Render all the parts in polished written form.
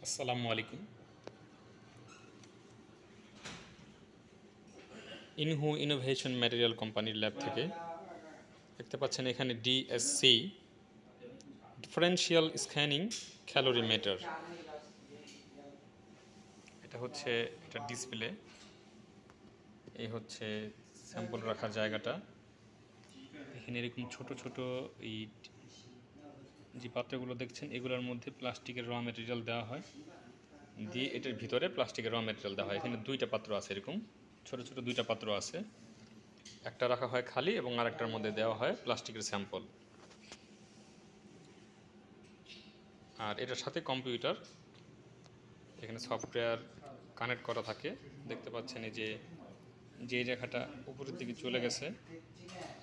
আসসালামু আলাইকুম। ইনহু innovation material কোম্পানির ল্যাব থেকে দেখতে পাচ্ছেন এখানে ডিএসসি ডিফারেন্সিয়াল স্ক্যানিং ক্যালোরিমিটার। এটা হচ্ছে এটা ডিসপ্লে, এই হচ্ছে স্যাম্পল রাখার জায়গাটা। এখানে এরকম ছোট ছোট এই যে পাত্রগুলো দেখছেন এগুলোর মধ্যে প্লাস্টিকের র মেটেরিয়াল দেওয়া হয়, দিয়ে এটার ভিতরে প্লাস্টিকের র মেটেরিয়াল দেওয়া হয়। এখানে দুইটা পাত্র আছে, এরকম ছোট ছোট দুইটা পাত্র আছে, একটা রাখা হয় খালি এবং আরেকটার মধ্যে দেওয়া হয় প্লাস্টিকের স্যাম্পল। আর এটার সাথে কম্পিউটার, এখানে সফটওয়্যার কানেক্ট করা থাকে। দেখতে পাচ্ছেন এই যে রেখাটা উপরের দিকে চলে গেছে,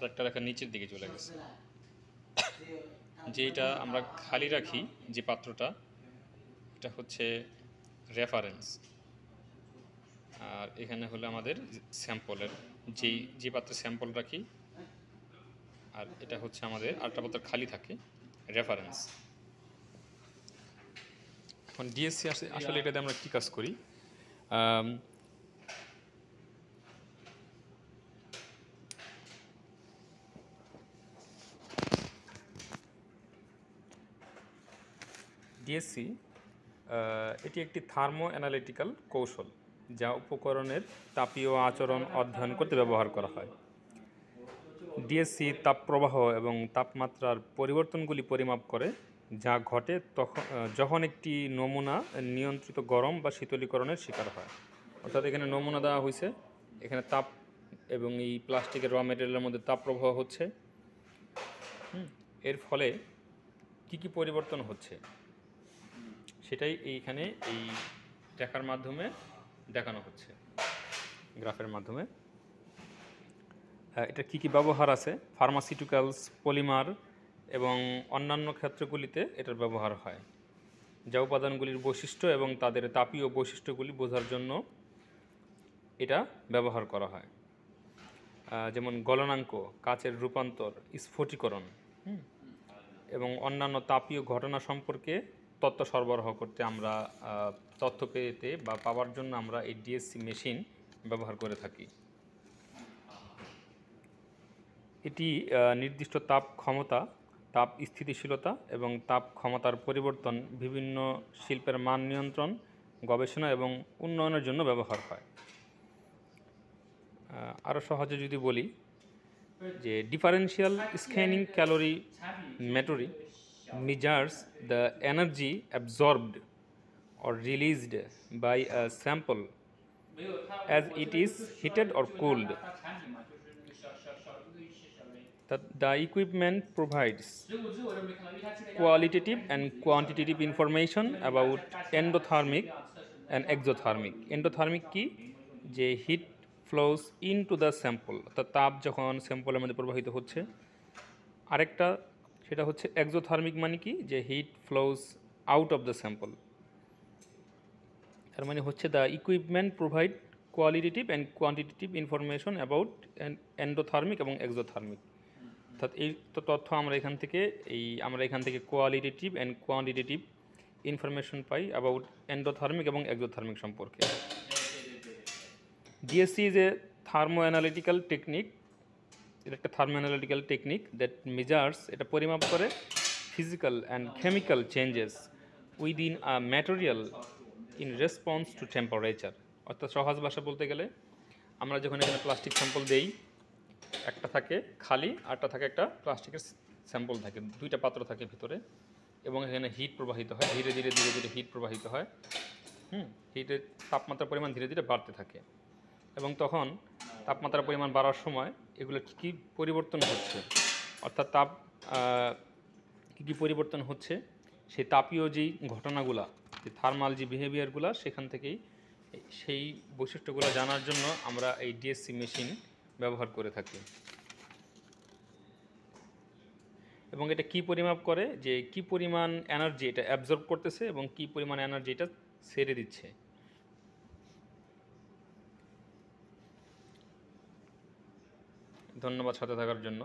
একটা রেখা নিচের দিকে চলে গেছে। যেটা আমরা খালি রাখি যে পাত্রটা, এটা হচ্ছে রেফারেন্স। আর এখানে হলো আমাদের স্যাম্পলের যে পাত্রে স্যাম্পল রাখি, আর এটা হচ্ছে আমাদের আরেকটা পাত্র খালি থাকে, রেফারেন্স। এখন ডিএসসি আসলে এটাতে আমরা কী কাজ করি? ডিএসসি এটি একটি থার্মো অ্যানালিটিক্যাল কৌশল যা উপকরণের তাপীয় আচরণ অধ্যয়ন করতে ব্যবহার করা হয়। ডিএসসি তাপপ্রবাহ এবং তাপমাত্রার পরিবর্তনগুলি পরিমাপ করে, যা ঘটে যখন একটি নমুনা নিয়ন্ত্রিত গরম বা শীতলীকরণের শিকার হয়। অর্থাৎ এখানে নমুনা দেওয়া হয়েছে, এখানে তাপ এবং এই প্লাস্টিকের র মেটেরিয়ালের মধ্যে তাপ প্রবাহ হচ্ছে। এর ফলে কি পরিবর্তন হচ্ছে সেটাই এইখানে এই রেখার মাধ্যমে দেখানো হচ্ছে, গ্রাফের মাধ্যমে। এটা কি ব্যবহার আছে? ফার্মাসিউটিক্যালস, পলিমার এবং অন্যান্য ক্ষেত্রগুলিতে এটার ব্যবহার হয়, যা উপাদানগুলির বৈশিষ্ট্য এবং তাদের তাপীয় বৈশিষ্ট্যগুলি বোঝার জন্য এটা ব্যবহার করা হয়। যেমন গলনাঙ্ক, কাচের রূপান্তর, স্ফটিকরণ এবং অন্যান্য তাপীয় ঘটনা সম্পর্কে তথ্য সরবরাহ করতে আমরা তথ্য পেতে বা পাওয়ার জন্য আমরা এই ডিএসসি মেশিন ব্যবহার করে থাকি। এটি নির্দিষ্ট তাপ ক্ষমতা, তাপ স্থিতিশীলতা এবং তাপ ক্ষমতার পরিবর্তন বিভিন্ন শিল্পের মান নিয়ন্ত্রণ, গবেষণা এবং উন্নয়নের জন্য ব্যবহার হয়। আরও সহজে যদি বলি যে differential scanning calorimetry measures the energy absorbed or released by a sample as it is heated or cooled. The equipment provides qualitative and quantitative information about endothermic and exothermic. Endothermic কি? যে heat flows into the sample, অর্থাৎ তাপ যখন স্যাম্পলের মধ্যে প্রবাহিত হচ্ছে। আরেকটা সেটা হচ্ছে এক্সোথার্মিক, মানে কি? যে heat flows out of the sample. তার মানে হচ্ছে the equipment provide qualitative and quantitative information about endothermic এবং এক্সোথার্মিক। অর্থাৎ এই তথ্য আমরা এখান থেকে কোয়ালিটেটিভ অ্যান্ড কোয়ান্টিটেটিভ ইনফরমেশন পাই অ্যাবাউট এন্ডোথার্মিক এবং এক্সোথার্মিক সম্পর্কে। DSC is a thermo analytical technique. এটা একটা thermo analytical technique that measures, এটা পরিমাপ করে physical and chemical changes within a material in response to temperature. অর্থাৎ সহজ ভাষা বলতে গেলে, আমরা যখন এখানে প্লাস্টিক স্যাম্পল দেই, একটা থাকে খালি, আরটা থাকে একটা প্লাস্টিকের স্যাম্পল থাকে, দুইটা পাত্র থাকে ভিতরে, এবং এখানে হিট প্রবাহিত হয়, ধীরে ধীরে হিট প্রবাহিত হয়। হিটের তাপমাত্রার পরিমাণ ধীরে ধীরে বাড়তে থাকে, এবং তখন তাপমাত্রার পরিমাণ বাড়ার সময় এগুলো কী পরিবর্তন হচ্ছে, অর্থাৎ কী পরিবর্তন হচ্ছে, সেই তাপীয় যেই ঘটনাগুলা, যে থার্মাল যে বিহেভিয়ারগুলো, সেখান থেকেই সেই বৈশিষ্ট্যগুলো জানার জন্য আমরা এই ডিএসসি মেশিন ব্যবহার করে থাকি। এবং এটা কি পরিমাপ করে, যে কি পরিমাণ এনার্জি এটা অ্যাবজর্ব করতেছে এবং কি পরিমাণ এনার্জি এটা ছেড়ে দিচ্ছে। ধন্যবাদ সাথে থাকার জন্য।